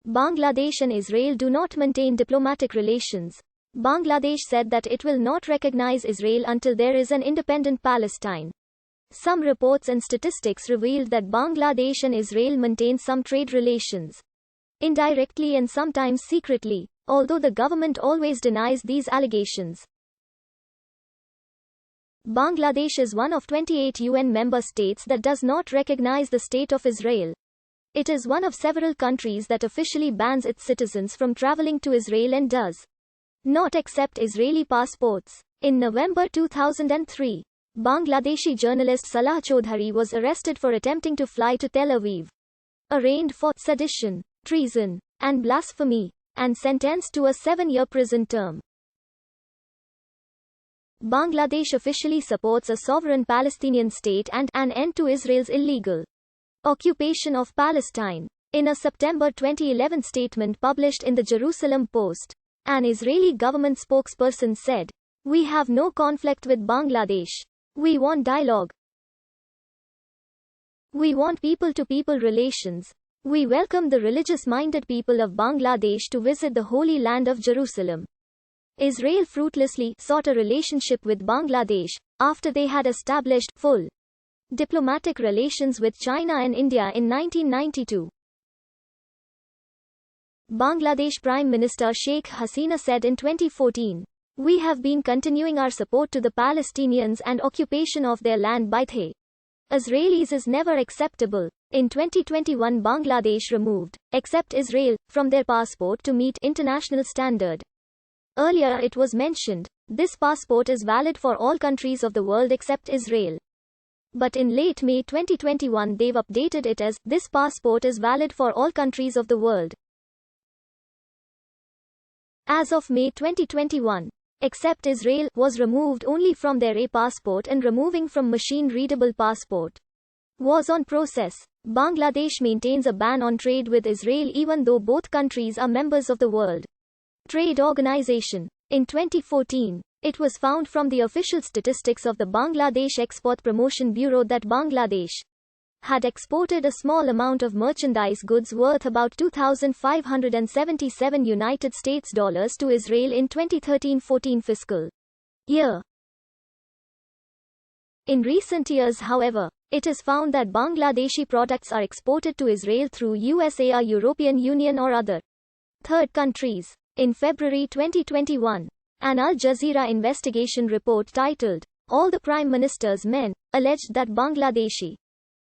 Bangladesh and Israel do not maintain diplomatic relations. Bangladesh said that it will not recognize Israel until there is an independent Palestine. Some reports and statistics revealed that Bangladesh and Israel maintain some trade relations, indirectly and sometimes secretly, although the government always denies these allegations. Bangladesh is one of 28 UN member states that does not recognize the State of Israel. It is one of several countries that officially bans its citizens from traveling to Israel and does not accept Israeli passports. In November 2003, Bangladeshi journalist Salah Chaudhary was arrested for attempting to fly to Tel Aviv, arraigned for sedition, treason, and blasphemy, and sentenced to a 7-year prison term. Bangladesh officially supports a sovereign Palestinian state and an end to Israel's illegal occupation of Palestine. In a September 2011 statement published in the Jerusalem Post, an Israeli government spokesperson said, "We have no conflict with Bangladesh. We want dialogue. We want people-to-people relations. We welcome the religious-minded people of Bangladesh to visit the Holy Land of Jerusalem." Israel fruitlessly sought a relationship with Bangladesh after they had established full diplomatic relations with China and India in 1992. Bangladesh Prime Minister Sheikh Hasina said in 2014, "We have been continuing our support to the Palestinians and occupation of their land by the Israelis is never acceptable." In 2021, Bangladesh removed, except Israel, from their passport to meet international standard. Earlier it was mentioned, this passport is valid for all countries of the world except Israel. But in late May 2021 they've updated it as, this passport is valid for all countries of the world. As of May 2021, except Israel, was removed only from their passport and removing from machine-readable passport was on process. Bangladesh maintains a ban on trade with Israel even though both countries are members of the World Trade Organization. In 2014, it was found from the official statistics of the Bangladesh Export Promotion Bureau that Bangladesh had exported a small amount of merchandise goods worth about $2,577 to Israel in 2013-14 fiscal year. In recent years, however, it is found that Bangladeshi products are exported to Israel through USA or European Union or other third countries. In February 2021, an Al Jazeera investigation report titled, "All the Prime Minister's Men," alleged that Bangladeshi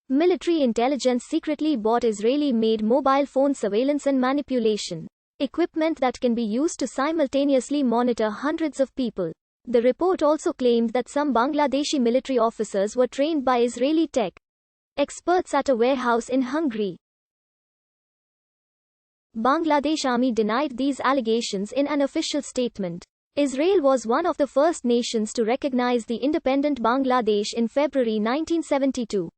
military intelligence secretly bought Israeli-made mobile phone surveillance and manipulation equipment that can be used to simultaneously monitor hundreds of people. The report also claimed that some Bangladeshi military officers were trained by Israeli tech experts at a warehouse in Hungary. Bangladesh Army denied these allegations in an official statement. Israel was one of the first nations to recognize the independent Bangladesh in February 1972.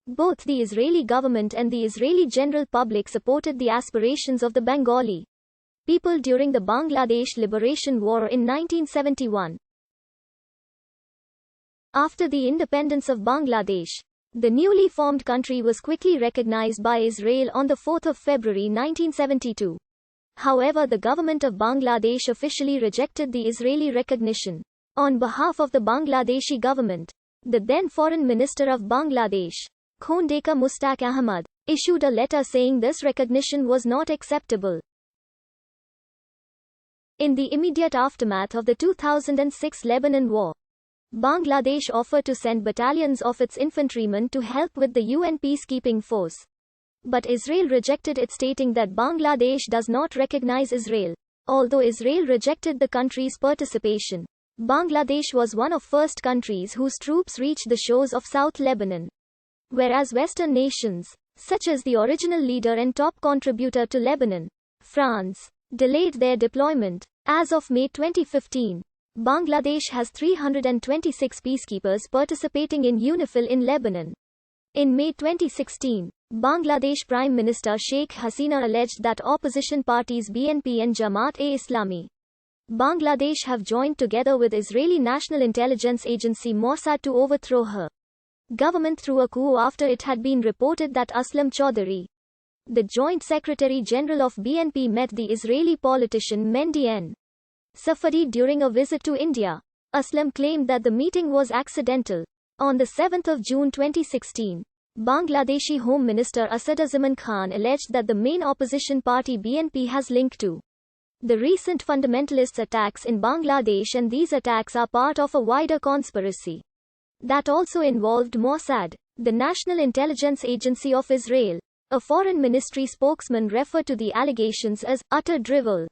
Both the Israeli government and the Israeli general public supported the aspirations of the Bengali people during the Bangladesh Liberation War in 1971. After the independence of Bangladesh, the newly formed country was quickly recognized by Israel on 4 February 1972. However, the government of Bangladesh officially rejected the Israeli recognition. On behalf of the Bangladeshi government, the then Foreign Minister of Bangladesh, Khondeka Mushtaq Ahmad, issued a letter saying this recognition was not acceptable. In the immediate aftermath of the 2006 Lebanon War, Bangladesh offered to send battalions of its infantrymen to help with the UN peacekeeping force. But Israel rejected it, stating that Bangladesh does not recognize Israel. Although Israel rejected the country's participation, Bangladesh was one of first countries whose troops reached the shores of South Lebanon. Whereas Western nations, such as the original leader and top contributor to Lebanon, France, delayed their deployment. As of May 2015, Bangladesh has 326 peacekeepers participating in UNIFIL in Lebanon. In May 2016, Bangladesh Prime Minister Sheikh Hasina alleged that opposition parties BNP and Jamaat-e-Islami Bangladesh have joined together with Israeli National Intelligence Agency Mossad to overthrow her government through a coup after it had been reported that Aslam Chaudhary The Joint Secretary General of BNP met the Israeli politician Mehdi N. Safadi during a visit to India. Aslam claimed that the meeting was accidental. On 7 June 2016, Bangladeshi Home Minister Asaduzzaman Khan alleged that the main opposition party BNP has linked to the recent fundamentalist attacks in Bangladesh, and these attacks are part of a wider conspiracy that also involved Mossad, the National Intelligence Agency of Israel. A foreign ministry spokesman referred to the allegations as utter drivel.